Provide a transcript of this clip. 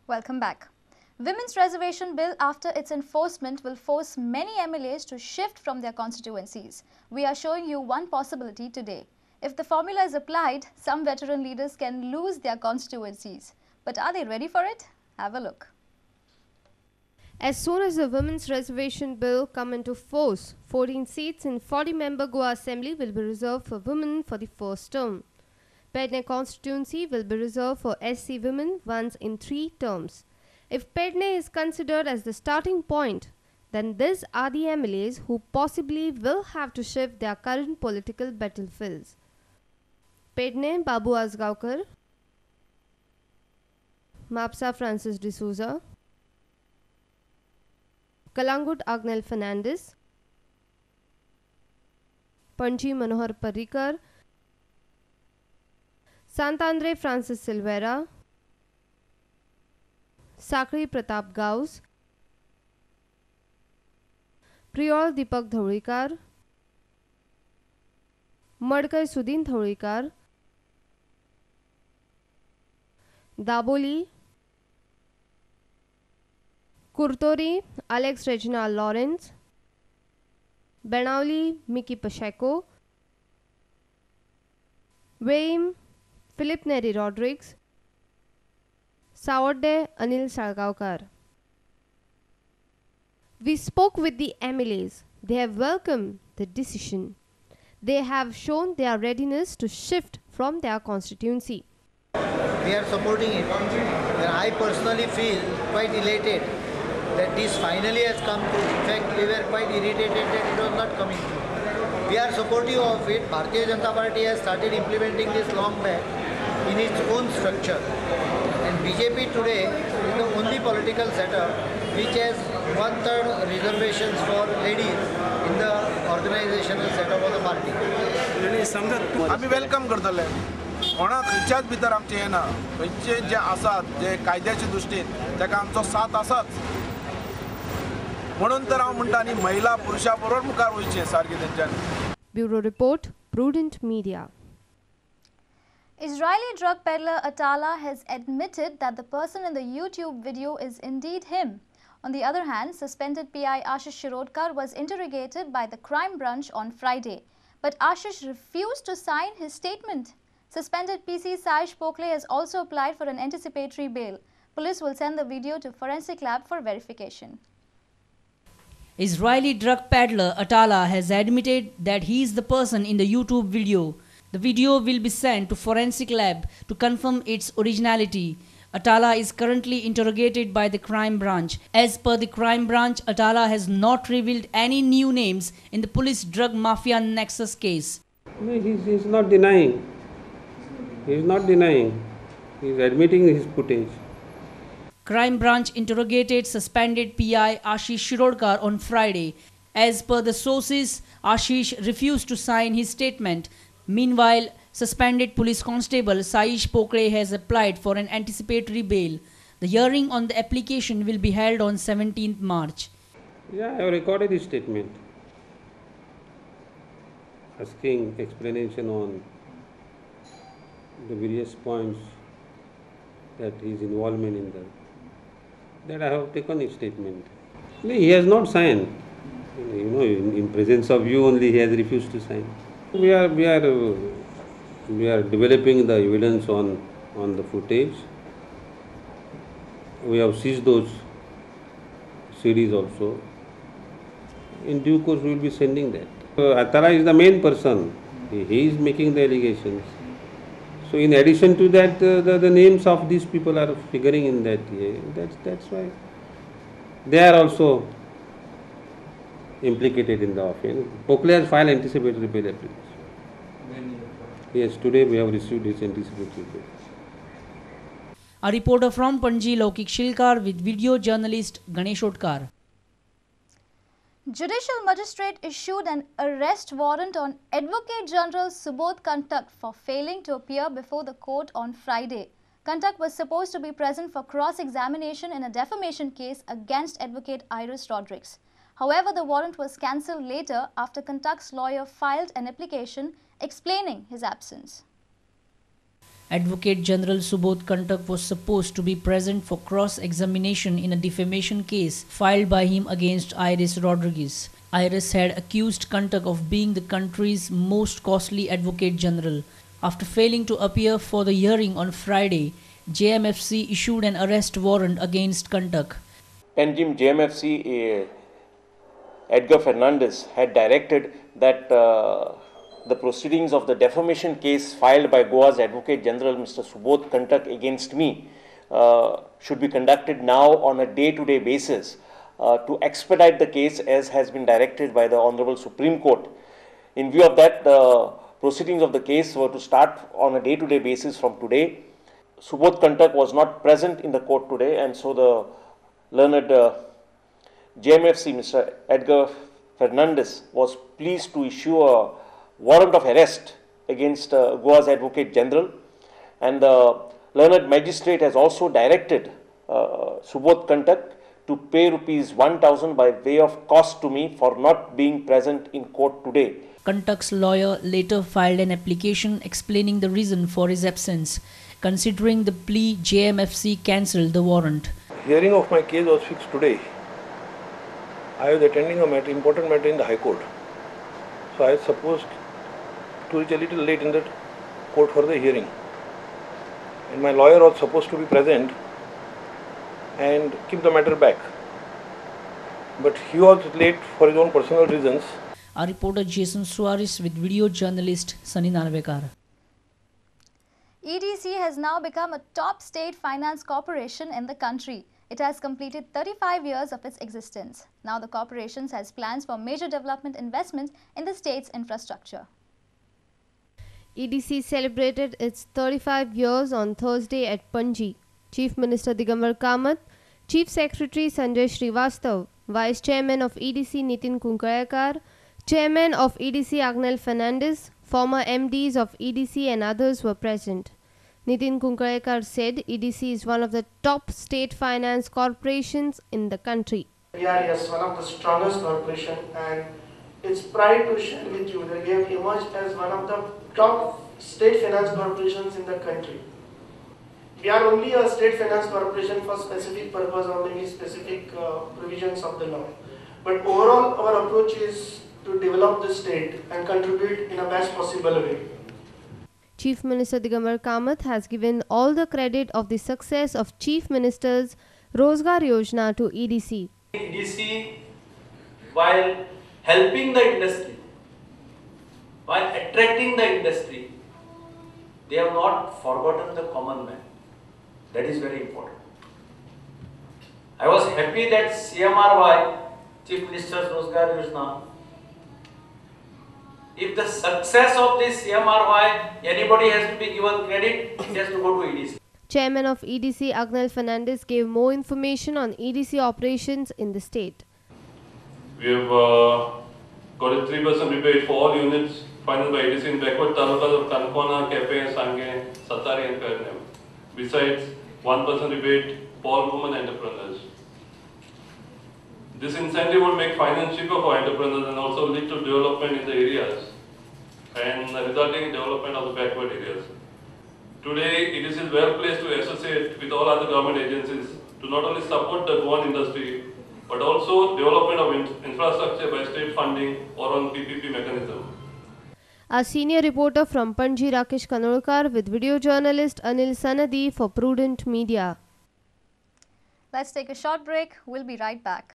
Welcome back. Women's reservation bill after its enforcement will force many MLAs to shift from their constituencies. We are showing you one possibility today. If the formula is applied, some veteran leaders can lose their constituencies. But are they ready for it? Have a look. As soon as the Women's Reservation Bill come into force, 14 seats in 40-member Goa Assembly will be reserved for women for the first term. Pedne constituency will be reserved for SC women once in 3 terms. If Pedne is considered as the starting point, then these are the MLAs who possibly will have to shift their current political battlefields. Pedne Babu Asgaonkar, Mapsa Francis D'Souza, Kalangut Agnel Fernandez, Panji Manohar Parrikar, Santandre Francis Silveira, Sakri Pratap Gauss, Priol Deepak Dhaurikar, Madkar Sudin Dhaurikar, Daboli, Kurtori Alex Regina Lawrence, Benauli Miki Pacheco, Wayne Philip Neri Rodriguez, Saurde Anil Sargaonkar. We spoke with the MLAs. They have welcomed the decision. They have shown their readiness to shift from their constituency. We are supporting it, and I personally feel quite elated that this finally has come through. In fact, we were quite irritated that it was not coming through. We are supportive of it. Bharatiya Janata Party has started implementing this long back in its own structure. And BJP today is the only political setup which has 1/3 reservations for ladies in the organizational setup of the party. आम्ही welcome करतले कोणाक खंयच्याच भितर आमचे हे ना खंयचे जे आसात जे कायद्याचे दृश्टीन ताका आमचो साथ आसाच म्हणून तर हांव म्हणटा न्ही महिला पुरुषा बरोबर मुखार वयचें सारकें तेंच्यांनी. Bureau Report, Prudent Media. Israeli drug peddler Atala has admitted that the person in the YouTube video is indeed him. On the other hand, suspended PI Ashish Shirodkar was interrogated by the crime branch on Friday. But Ashish refused to sign his statement. Suspended PC Saish Pokle has also applied for an anticipatory bail. Police will send the video to forensic lab for verification. Israeli drug peddler Atala has admitted that he is the person in the YouTube video. The video will be sent to forensic lab to confirm its originality. Atala is currently interrogated by the crime branch. As per the crime branch, Atala has not revealed any new names in the police drug mafia nexus case. No, he's not denying. He's not denying. He's admitting his footage. Crime branch interrogated suspended PI Ashish Shirodkar on Friday. As per the sources, Ashish refused to sign his statement. Meanwhile, suspended police constable Saish Pokre has applied for an anticipatory bail. The hearing on the application will be held on 17th March. Yeah, I have recorded his statement, asking explanation on the various points that his involvement in that I have taken his statement. He has not signed. In presence of you only he has refused to sign. We are developing the evidence on the footage. We have seized those CDs also. In due course, we will be sending that. Atala is the main person. He is making the allegations. So, in addition to that, the names of these people are figuring in that. That's why they are also implicated in the offence. Pokle has filed anticipatory bail application. Yes, today we have received his anticipatory bail. A reporter from Panji, Laukik Shilkar, with video journalist Ganesh Otkar. Judicial magistrate issued an arrest warrant on Advocate General Subodh Kantak for failing to appear before the court on Friday. Kantak was supposed to be present for cross-examination in a defamation case against Advocate Iris Rodriguez. However, the warrant was cancelled later after Kantak's lawyer filed an application explaining his absence. Advocate General Subodh Kantak was supposed to be present for cross-examination in a defamation case filed by him against Iris Rodriguez. Iris had accused Kantak of being the country's most costly Advocate General. After failing to appear for the hearing on Friday, JMFC issued an arrest warrant against Kantak. Panjim JMFC Edgar Fernandez had directed that the proceedings of the defamation case filed by Goa's Advocate General Mr. Subodh Kantak against me should be conducted now on a day-to-day basis to expedite the case as has been directed by the Honorable Supreme Court. In view of that, the proceedings of the case were to start on a day-to-day basis from today. Subodh Kantak was not present in the court today, and so the learned JMFC Mr. Edgar Fernandez was pleased to issue a warrant of arrest against Goa's Advocate General, and the learned magistrate has also directed Subodh Kantak to pay rupees 1,000 by way of cost to me for not being present in court today. Kantak's lawyer later filed an application explaining the reason for his absence. Considering the plea, JMFC cancelled the warrant. Hearing of my case was fixed today. I was attending a important matter in the High Court. So I was supposed to reach a little late in the court for the hearing. And my lawyer was supposed to be present and keep the matter back. But he was late for his own personal reasons. Our reporter Jason Suarez with video journalist Sunny Narvekar. EDC has now become a top state finance corporation in the country. It has completed 35 years of its existence. Now the corporation has plans for major development investments in the state's infrastructure. EDC celebrated its 35 years on Thursday at Panji. Chief Minister Digambar Kamath, Chief Secretary Sanjay Srivastav, Vice Chairman of EDC Nitin Kunkarekar, Chairman of EDC Agnel Fernandez, former MDs of EDC and others were present. Nitin Kunkarekar said EDC is one of the top state finance corporations in the country. We are one of the strongest corporation, and it's pride to share with you that we have emerged as one of the top state finance corporations in the country. We are only a state finance corporation for specific purpose or maybe specific provisions of the law. But overall, our approach is to develop the state and contribute in a best possible way. Chief Minister Digambar Kamath has given all the credit of the success of Chief Minister's Rozgar Yojana to EDC. EDC, while helping the industry, while attracting the industry, they have not forgotten the common man. That is very important. I was happy that CMRY, Chief Minister's Rozgar Yojana, if the success of this CMRY, anybody has to be given credit, it has to go to EDC. Chairman of EDC Agnel Fernandez gave more information on EDC operations in the state. We have got a 3% rebate for all units financed by EDC in backward talukas of Kankona, Kepe, Sange, Satari and Pernem. Besides, 1% rebate for all women entrepreneurs. This incentive would make finance cheaper for entrepreneurs and also lead to development in the areas and resulting in development of the backward areas. Today, it is well placed to associate with all other government agencies to not only support the Goan industry, but also development of infrastructure by state funding or on PPP mechanism. Our senior reporter from Panji, Rakesh Kanolkar, with video journalist Anil Sanadi for Prudent Media. Let's take a short break. We'll be right back.